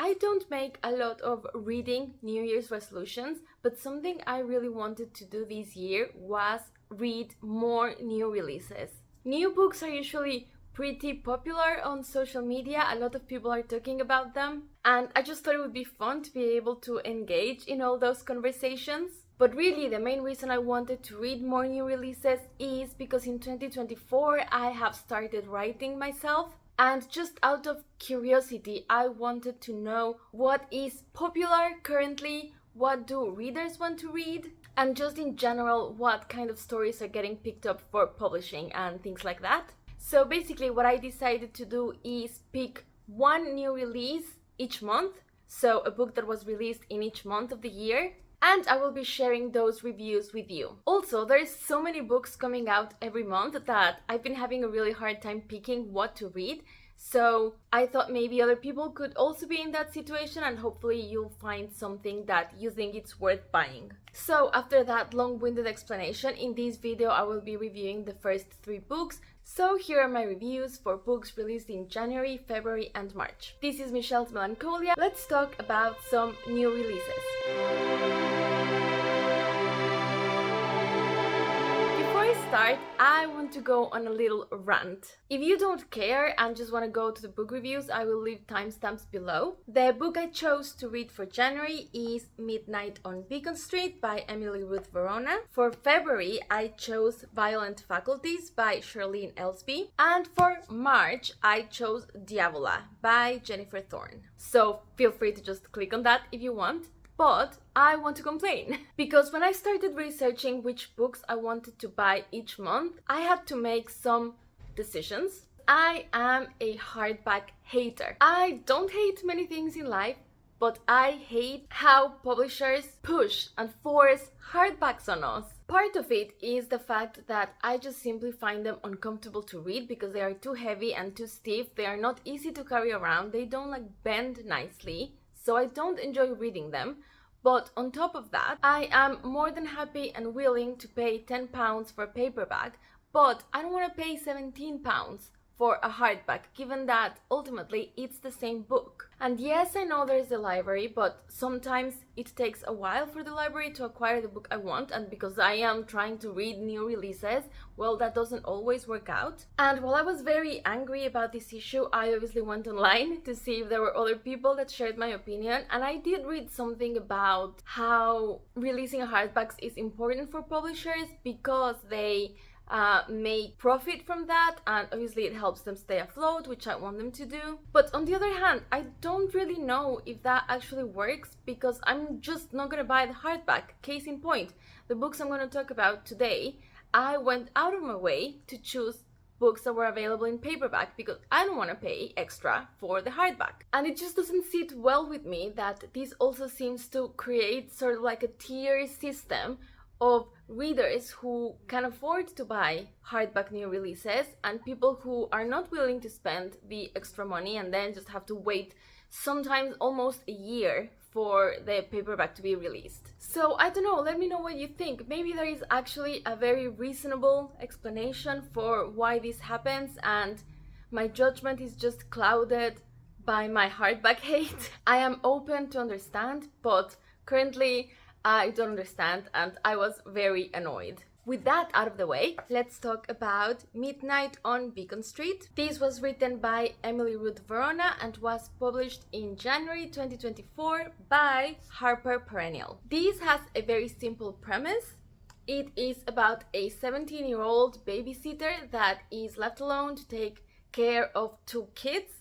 I don't make a lot of reading New Year's resolutions, but something I really wanted to do this year was read more new releases. New books are usually pretty popular on social media. A lot of people are talking about them, and I just thought it would be fun to be able to engage in all those conversations. But really, the main reason I wanted to read more new releases is because in 2024 I have started writing myself, and just out of curiosity I wanted to know what is popular currently, what do readers want to read, and just in general what kind of stories are getting picked up for publishing and things like that. So basically what I decided to do is pick one new release each month, so a book that was released in each month of the year, and I will be sharing those reviews with you. Also, there's so many books coming out every month that I've been having a really hard time picking what to read. So I thought maybe other people could also be in that situation, and hopefully you'll find something that you think it's worth buying. So after that long-winded explanation, in this video I will be reviewing the first 3 books. So here are my reviews for books released in January, February and March. This is Michelle's Melancholy. Let's talk about some new releases. Start, I want to go on a little rant. If you don't care and just want to go to the book reviews, I will leave timestamps below. The book I chose to read for January is Midnight on Beacon Street by Ruth Verona. For February, I chose Violent Faculties by Charlene Elsby. And for March, I chose Diavola by Jennifer Thorne. So feel free to just click on that if you want. But I want to complain, because when I started researching which books I wanted to buy each month, I had to make some decisions. I am a hardback hater. I don't hate many things in life, but I hate how publishers push and force hardbacks on us. Part of it is the fact that I just simply find them uncomfortable to read because they are too heavy and too stiff. They are not easy to carry around. They don't bend nicely. So I don't enjoy reading them. But on top of that, I am more than happy and willing to pay £10 for a paperback, but I don't want to pay £17 for a hardback, given that ultimately it's the same book. And yes, I know there's a library, but sometimes it takes a while for the library to acquire the book I want, and because I am trying to read new releases, well, that doesn't always work out. And while I was very angry about this issue, I obviously went online to see if there were other people that shared my opinion, and I did read something about how releasing hardbacks is important for publishers because they make profit from that, and obviously it helps them stay afloat, which I want them to do. But on the other hand, I don't really know if that actually works, because I'm just not gonna buy the hardback. Case in point, the books I'm gonna talk about today, I went out of my way to choose books that were available in paperback because I don't want to pay extra for the hardback. And it just doesn't sit well with me that this also seems to create sort of like a tier system of readers who can afford to buy hardback new releases and people who are not willing to spend the extra money and then just have to wait sometimes almost a year for the paperback to be released. So I don't know, let me know what you think. Maybe there is actually a very reasonable explanation for why this happens and my judgment is just clouded by my hardback hate. I am open to understand, but currently I don't understand and I was very annoyed. With that out of the way, let's talk about Midnight on Beacon Street. This was written by Ruth Verona and was published in January 2024 by Harper Perennial. This has a very simple premise. It is about a 17-year-old babysitter that is left alone to take care of 2 kids,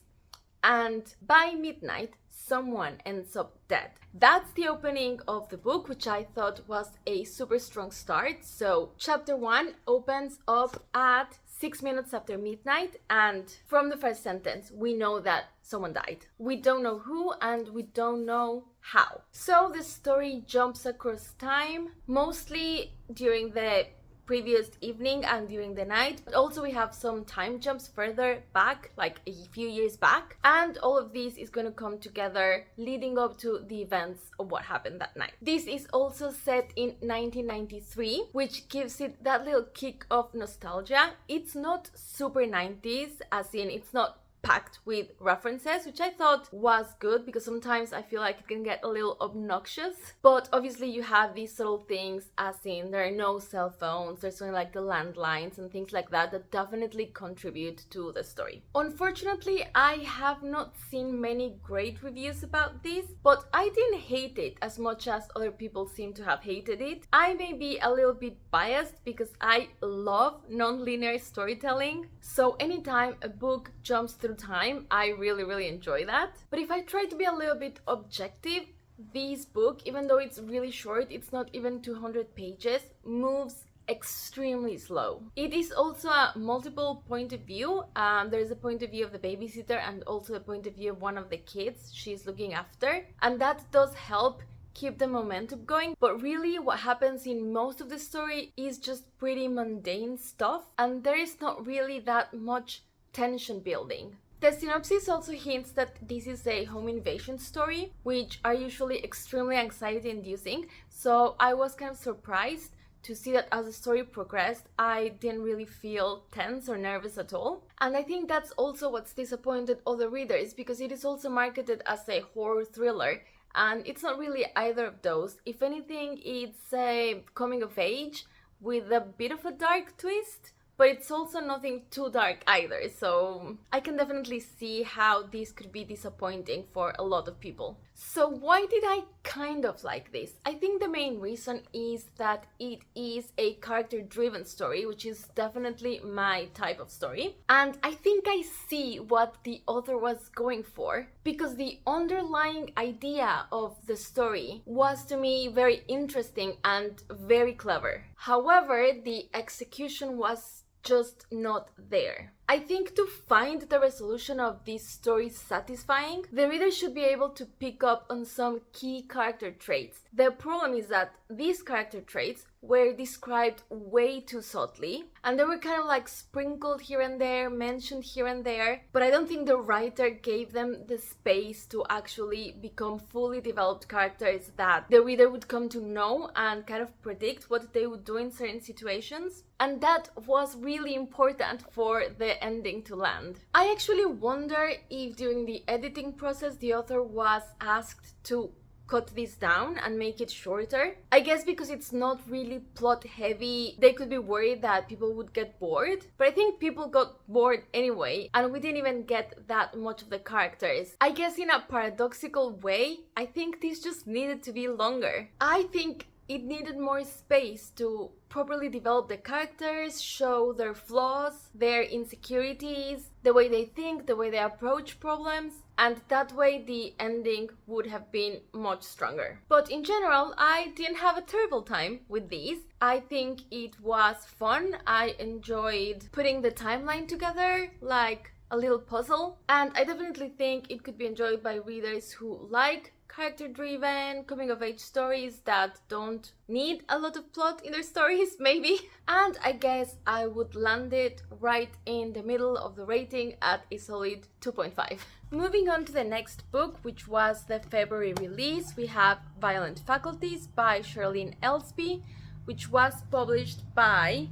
and by midnight someone ends up dead. That's the opening of the book, which I thought was a super strong start. So chapter 1 opens up at 6 minutes after midnight, and from the first sentence we know that someone died. We don't know who and we don't know how. So the story jumps across time, mostly during the previous evening and during the night, but also we have some time jumps further back, like a few years back, and all of this is going to come together leading up to the events of what happened that night. This is also set in 1993, which gives it that little kick of nostalgia. It's not super 90s, as in it's not packed with references, which I thought was good because sometimes I feel like it can get a little obnoxious. But obviously you have these subtle things, as in there are no cell phones, there's only like the landlines and things like that that definitely contribute to the story. Unfortunately, I have not seen many great reviews about this, but I didn't hate it as much as other people seem to have hated it. I may be a little bit biased because I love non-linear storytelling, so anytime a book jumps through time, I really enjoy that. But if I try to be a little bit objective, this book, even though it's really short, it's not even 200 pages, moves extremely slow. It is also a multiple point of view. There's a point of view of the babysitter and also a point of view of one of the kids she's looking after, and that does help keep the momentum going. But really what happens in most of the story is just pretty mundane stuff, and there is not really that much tension building. The synopsis also hints that this is a home invasion story, which are usually extremely anxiety inducing, so I was kind of surprised to see that as the story progressed, I didn't really feel tense or nervous at all. And I think that's also what's disappointed other readers, because it is also marketed as a horror thriller, and it's not really either of those. If anything, it's a coming of age with a bit of a dark twist, but it's also nothing too dark either, so I can definitely see how this could be disappointing for a lot of people. So why did I kind of like this? I think the main reason is that it is a character-driven story, which is definitely my type of story. And I think I see what the author was going for, because the underlying idea of the story was to me very interesting and very clever. However, the execution was just not there. I think to find the resolution of this story satisfying, the reader should be able to pick up on some key character traits. The problem is that these character traits were described way too subtly, and they were kind of like sprinkled here and there, mentioned here and there, but I don't think the writer gave them the space to actually become fully developed characters that the reader would come to know and kind of predict what they would do in certain situations. And that was really important for the ending to land. I actually wonder if during the editing process the author was asked to cut this down and make it shorter. I guess because it's not really plot heavy, they could be worried that people would get bored. But I think people got bored anyway, and we didn't even get that much of the characters. I guess in a paradoxical way, I think this just needed to be longer. I think it needed more space to properly develop the characters, show their flaws, their insecurities, the way they think, the way they approach problems, and that way the ending would have been much stronger. But in general, I didn't have a terrible time with these. I think it was fun. I enjoyed putting the timeline together like a little puzzle, and I definitely think it could be enjoyed by readers who like character-driven, coming-of-age stories that don't need a lot of plot in their stories, maybe. And I guess I would land it right in the middle of the rating at a solid 2.5. Moving on to the next book, which was the February release, we have Violent Faculties by Charlene Elsby, which was published by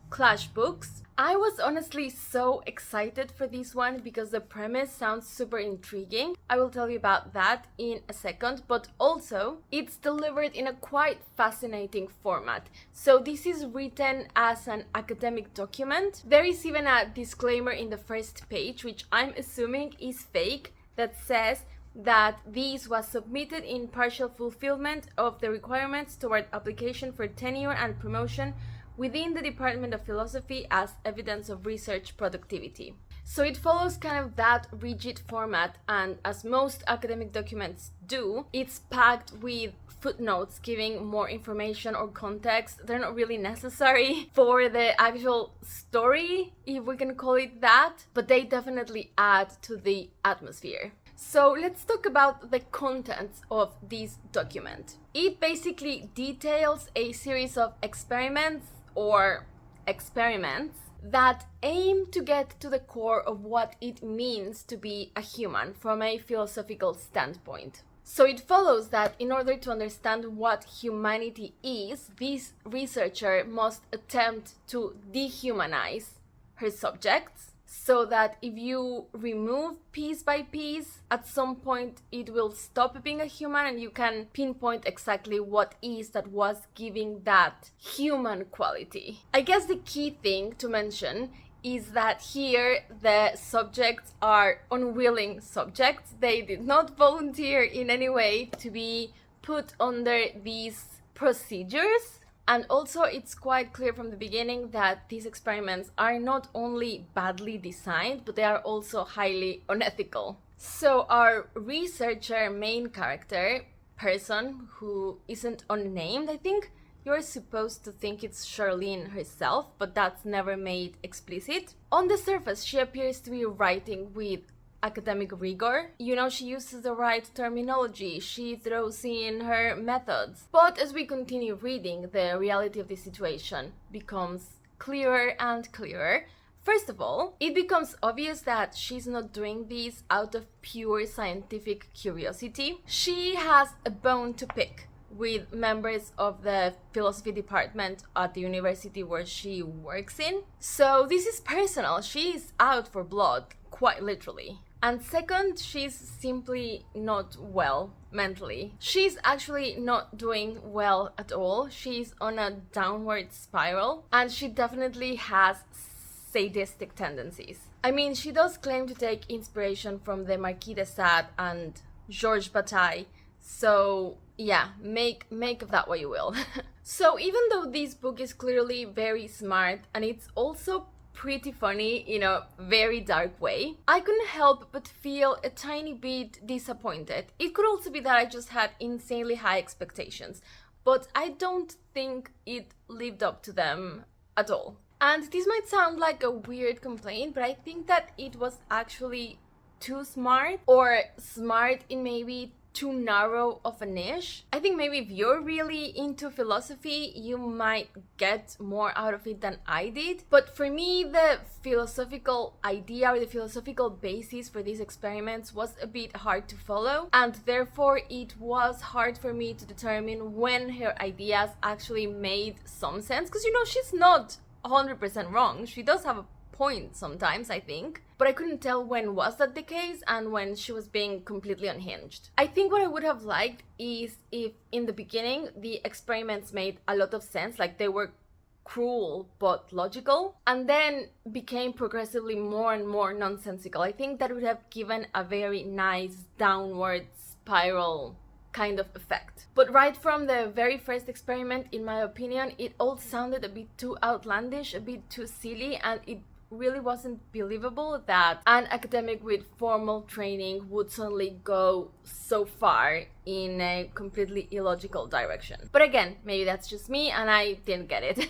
Clash Books. I was honestly so excited for this one because the premise sounds super intriguing. I will tell you about that in a second, but also it's delivered in a quite fascinating format. So this is written as an academic document. There is even a disclaimer in the first page, which I'm assuming is fake, that says that this was submitted in partial fulfillment of the requirements toward application for tenure and promotion within the Department of Philosophy as evidence of research productivity. So it follows kind of that rigid format, and as most academic documents do, it's packed with footnotes giving more information or context. They're not really necessary for the actual story, if we can call it that, but they definitely add to the atmosphere. So let's talk about the contents of this document. It basically details a series of experiments that aim to get to the core of what it means to be a human from a philosophical standpoint. So it follows that in order to understand what humanity is, this researcher must attempt to dehumanize her subjects. so that if you remove piece by piece, at some point it will stop being a human and you can pinpoint exactly what is that was giving that human quality. I guess the key thing to mention is that here the subjects are unwilling subjects. They did not volunteer in any way to be put under these procedures. And also it's quite clear from the beginning that these experiments are not only badly designed, but they are also highly unethical. So our researcher main character, person who isn't unnamed, I think you're supposed to think it's Charlene herself, but that's never made explicit. On the surface, she appears to be writing with academic rigor. You know, she uses the right terminology, she throws in her methods. But as we continue reading, the reality of the situation becomes clearer and clearer. First of all, it becomes obvious that she's not doing this out of pure scientific curiosity. She has a bone to pick with members of the philosophy department at the university where she works in. So this is personal. She's out for blood, quite literally. And second, she's simply not well mentally. She's actually not doing well at all. She's on a downward spiral, and she definitely has sadistic tendencies. I mean, she does claim to take inspiration from the Marquis de Sade and Georges Bataille, so yeah, make of that what you will. So even though this book is clearly very smart and it's also pretty funny in a very dark way, I couldn't help but feel a tiny bit disappointed. It could also be that I just had insanely high expectations, but I don't think it lived up to them at all. And this might sound like a weird complaint, but I think that it was actually too smart, or smart in maybe too narrow of a niche. I think maybe if you're really into philosophy, you might get more out of it than I did. But for me, the philosophical idea or the philosophical basis for these experiments was a bit hard to follow, and therefore it was hard for me to determine when her ideas actually made some sense, because you know, she's not 100% wrong. She does have a point sometimes, I think, but I couldn't tell when was that the case and when she was being completely unhinged. I think what I would have liked is if in the beginning the experiments made a lot of sense, like they were cruel but logical, and then became progressively more and more nonsensical. I think that would have given a very nice downward spiral kind of effect. But right from the very first experiment, in my opinion, it all sounded a bit too outlandish, a bit too silly, and it really wasn't believable that an academic with formal training would suddenly go so far in a completely illogical direction. But again, maybe that's just me and I didn't get it.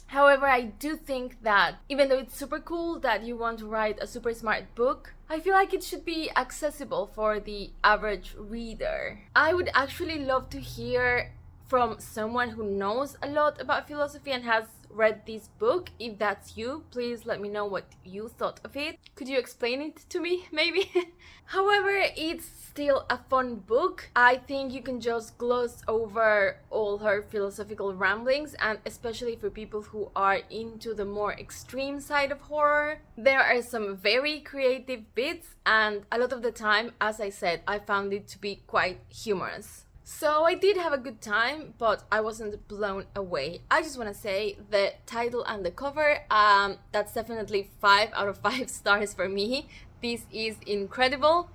However, I do think that even though it's super cool that you want to write a super smart book, I feel like it should be accessible for the average reader. I would actually love to hear from someone who knows a lot about philosophy and has read this book. If that's you, please let me know what you thought of it. Could you explain it to me, maybe? However, it's still a fun book. I think you can just gloss over all her philosophical ramblings, and especially for people who are into the more extreme side of horror. There are some very creative bits, and a lot of the time, as I said, I found it to be quite humorous. So I did have a good time, but I wasn't blown away. I just want to say the title and the cover, that's definitely 5 out of 5 stars for me. This is incredible.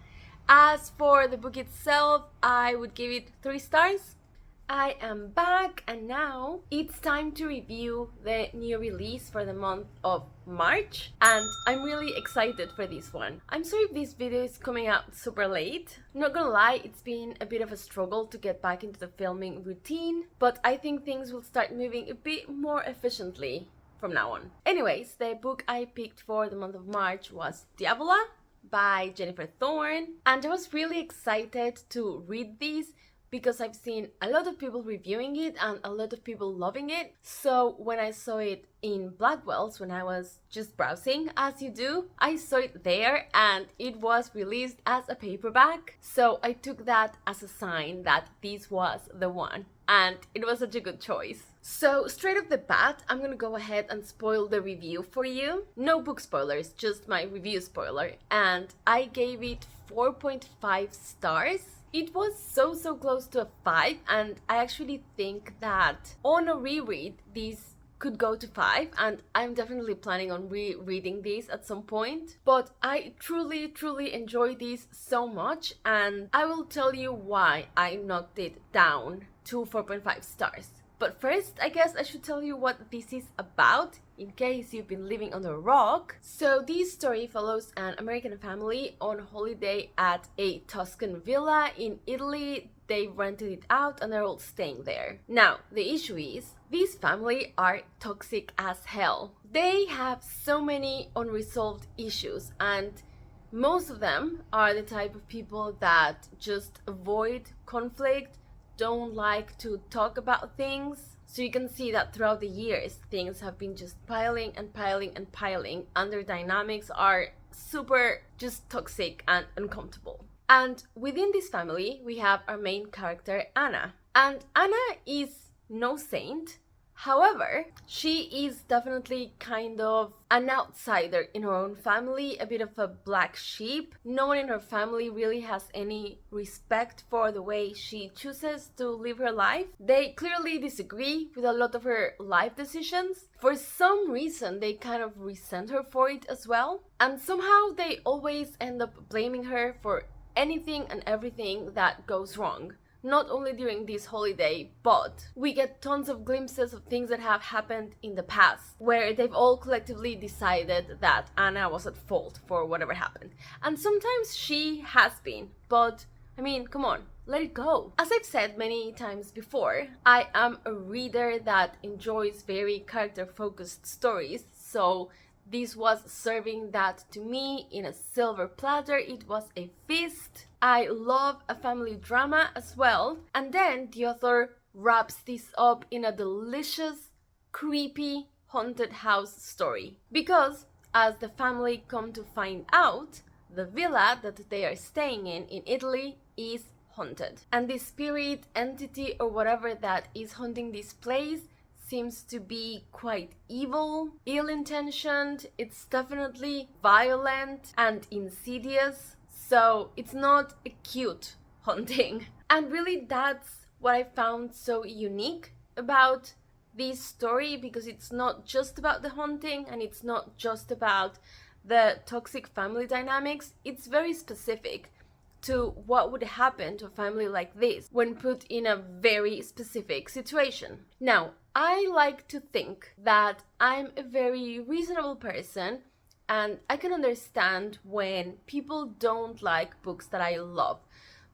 As for the book itself, I would give it 3 stars. I am back, and now it's time to review the new release for the month of March, and I'm really excited for this one. I'm sorry if this video is coming out super late. Not gonna lie, it's been a bit of a struggle to get back into the filming routine, but I think things will start moving a bit more efficiently from now on. Anyways, the book I picked for the month of March was Diavola by Jennifer Thorne, and I was really excited to read this because I've seen a lot of people reviewing it and a lot of people loving it. So when I saw it in Blackwell's, when I was just browsing, as you do, I saw it there and it was released as a paperback. So I took that as a sign that this was the one. and it was such a good choice. So straight off the bat, I'm gonna go ahead and spoil the review for you. No book spoilers, just my review spoiler. And I gave it 4.5 stars. It was so close to a 5, and I actually think that on a reread, these could go to 5, and I'm definitely planning on rereading these at some point. But I truly enjoyed these so much, and I will tell you why I knocked it down to 4.5 stars. But first, I guess I should tell you what this is about, in case you've been living on a rock. So this story follows an American family on holiday at a Tuscan villa in Italy. They rented it out and they're all staying there. Now, the issue is, this family are toxic as hell. They have so many unresolved issues, and most of them are the type of people that just avoid conflict, don't like to talk about things. So you can see that throughout the years, things have been just piling and piling, and their dynamics are super just toxic and uncomfortable. And within this family, we have our main character, Anna. And Anna is no saint. However, she is definitely kind of an outsider in her own family, a bit of a black sheep. No one in her family really has any respect for the way she chooses to live her life. They clearly disagree with a lot of her life decisions. For some reason, they kind of resent her for it as well. And somehow they always end up blaming her for anything and everything that goes wrong. Not only during this holiday, but we get tons of glimpses of things that have happened in the past, where they've all collectively decided that Anna was at fault for whatever happened. And sometimes she has been, but I mean, come on, let it go. As I've said many times before, I am a reader that enjoys very character-focused stories, so this was serving that to me in a silver platter. It was a feast. I love a family drama as well. And then the author wraps this up in a delicious, creepy, haunted house story. Because, as the family come to find out, the villa that they are staying in Italy is haunted. And this spirit, entity, or whatever that is haunting this place seems to be quite evil, ill-intentioned. It's definitely violent and insidious, so it's not a cute haunting. And really, that's what I found so unique about this story, because it's not just about the haunting and it's not just about the toxic family dynamics. It's very specific to what would happen to a family like this when put in a very specific situation. Now, I like to think that I'm a very reasonable person, and I can understand when people don't like books that I love.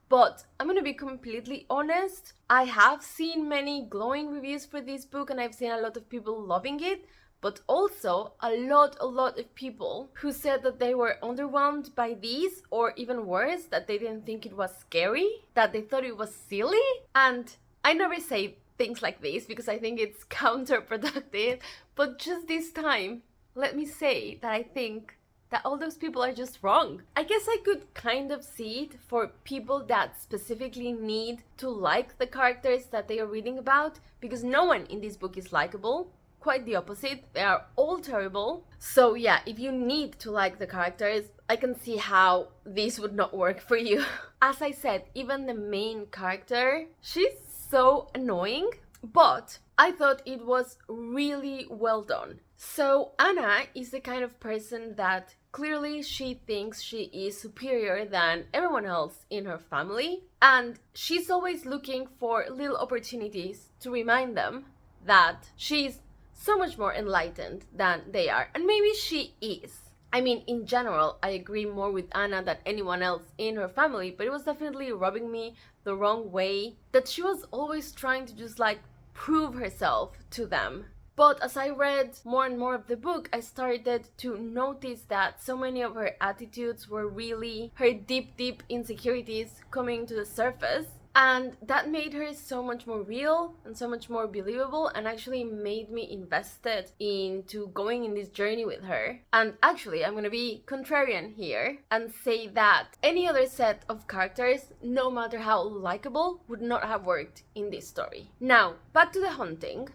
But I'm gonna be completely honest, I have seen many glowing reviews for this book, and I've seen a lot of people loving it, but also a lot of people who said that they were underwhelmed by these, or even worse, that they didn't think it was scary, that they thought it was silly. And I never say things like this because I think it's counterproductive, but just this time, let me say that I think that all those people are just wrong. I guess I could kind of see it for people that specifically need to like the characters that they are reading about, because no one in this book is likable. Quite the opposite, they are all terrible. So yeah, if you need to like the characters, I can see how this would not work for you. As I said, even the main character, she's so annoying, but I thought it was really well done. So Anna is the kind of person that clearly she thinks she is superior than everyone else in her family, and she's always looking for little opportunities to remind them that she's so much more enlightened than they are. And maybe she is. I mean, in general, I agree more with Anna than anyone else in her family, but it was definitely rubbing me the wrong way that she was always trying to just like prove herself to them. But as I read more and more of the book, I started to notice that so many of her attitudes were really her deep insecurities coming to the surface. And that made her so much more real and so much more believable, and actually made me invested into going in this journey with her. And actually, I'm gonna be contrarian here and say that any other set of characters, no matter how likable, would not have worked in this story. Now, back to the haunting.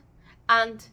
And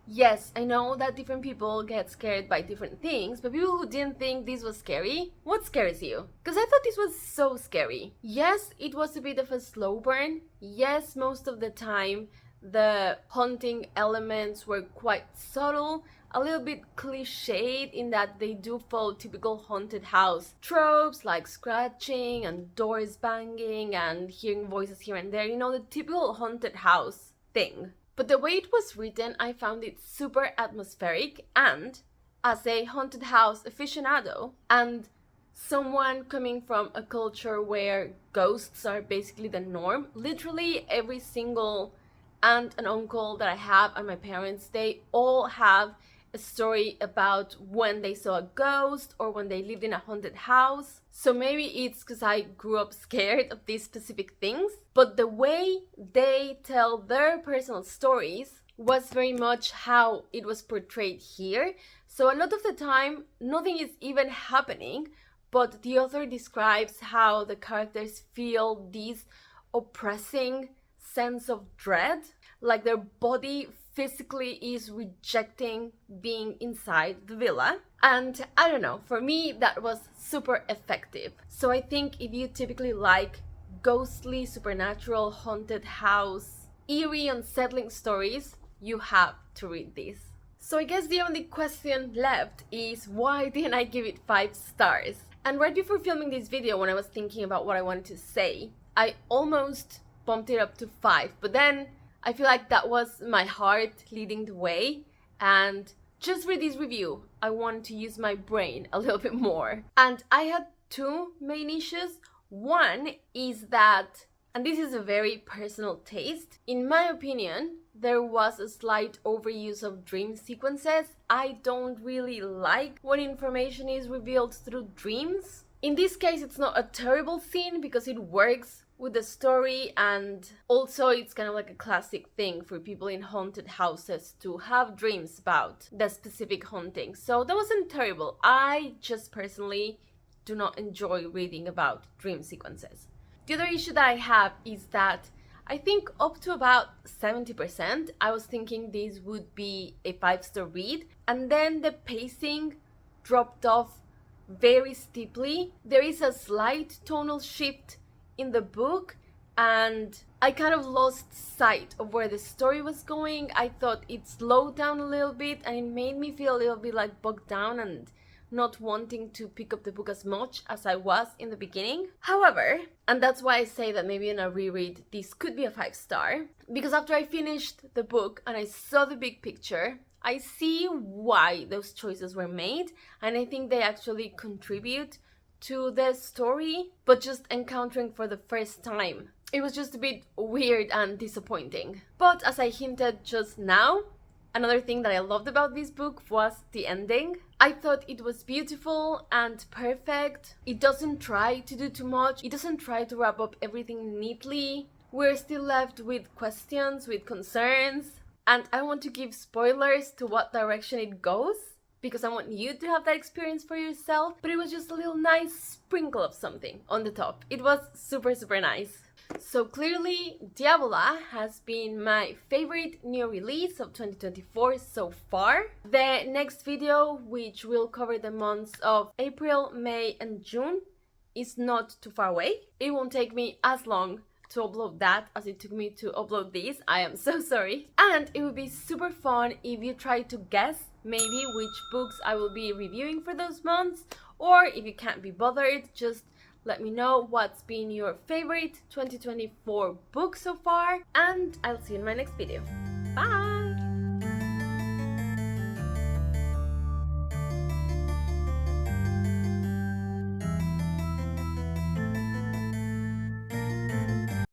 yes, I know that different people get scared by different things, but people who didn't think this was scary, what scares you? Because I thought this was so scary. Yes, it was a bit of a slow burn. Yes, most of the time the haunting elements were quite subtle, a little bit cliched in that they do follow typical haunted house tropes like scratching and doors banging and hearing voices here and there, you know, the typical haunted house thing. But the way it was written, I found it super atmospheric, and as a haunted house aficionado and someone coming from a culture where ghosts are basically the norm, literally every single aunt and uncle that I have at my parents, they all have a story about when they saw a ghost or when they lived in a haunted house. So maybe it's because I grew up scared of these specific things, but the way they tell their personal stories was very much how it was portrayed here. So a lot of the time, nothing is even happening, but the author describes how the characters feel this oppressing sense of dread, like their body physically is rejecting being inside the villa. And I don't know, for me that was super effective. So I think if you typically like ghostly, supernatural, haunted house, eerie, unsettling stories, you have to read this. So I guess the only question left is, why didn't I give it 5 stars? And right before filming this video, when I was thinking about what I wanted to say, I almost bumped it up to 5, but then I feel like that was my heart leading the way, and just for this review, I wanted to use my brain a little bit more. And I had 2 main issues. One is that, and this is a very personal taste, in my opinion, there was a slight overuse of dream sequences. I don't really like when information is revealed through dreams. In this case, it's not a terrible scene because it works with the story, and also it's kind of like a classic thing for people in haunted houses to have dreams about the specific haunting. So that wasn't terrible. I just personally do not enjoy reading about dream sequences. The other issue that I have is that I think up to about 70%, I was thinking this would be a 5-star read, and then the pacing dropped off very steeply. There is a slight tonal shift in the book, and I kind of lost sight of where the story was going. I thought it slowed down a little bit, and it made me feel a little bit like bogged down and not wanting to pick up the book as much as I was in the beginning. However, and that's why I say that maybe in a reread this could be a 5-star, because after I finished the book and I saw the big picture, I see why those choices were made, and I think they actually contribute to the story. But just encountering for the first time, it was just a bit weird and disappointing. But as I hinted just now, another thing that I loved about this book was the ending. I thought it was beautiful and perfect. It doesn't try to do too much. It doesn't try to wrap up everything neatly. We're still left with questions, with concerns, and I want to give spoilers to what direction it goes, because I want you to have that experience for yourself. But it was just a little nice sprinkle of something on the top. It was super, super nice. So clearly, Diavola has been my favorite new release of 2024 so far. The next video, which will cover the months of April, May and June, is not too far away. It won't take me as long to upload that as it took me to upload this. I am so sorry. And it would be super fun if you try to guess maybe which books I will be reviewing for those months, or if you can't be bothered, just let me know what's been your favorite 2024 book so far, and I'll see you in my next video. Bye!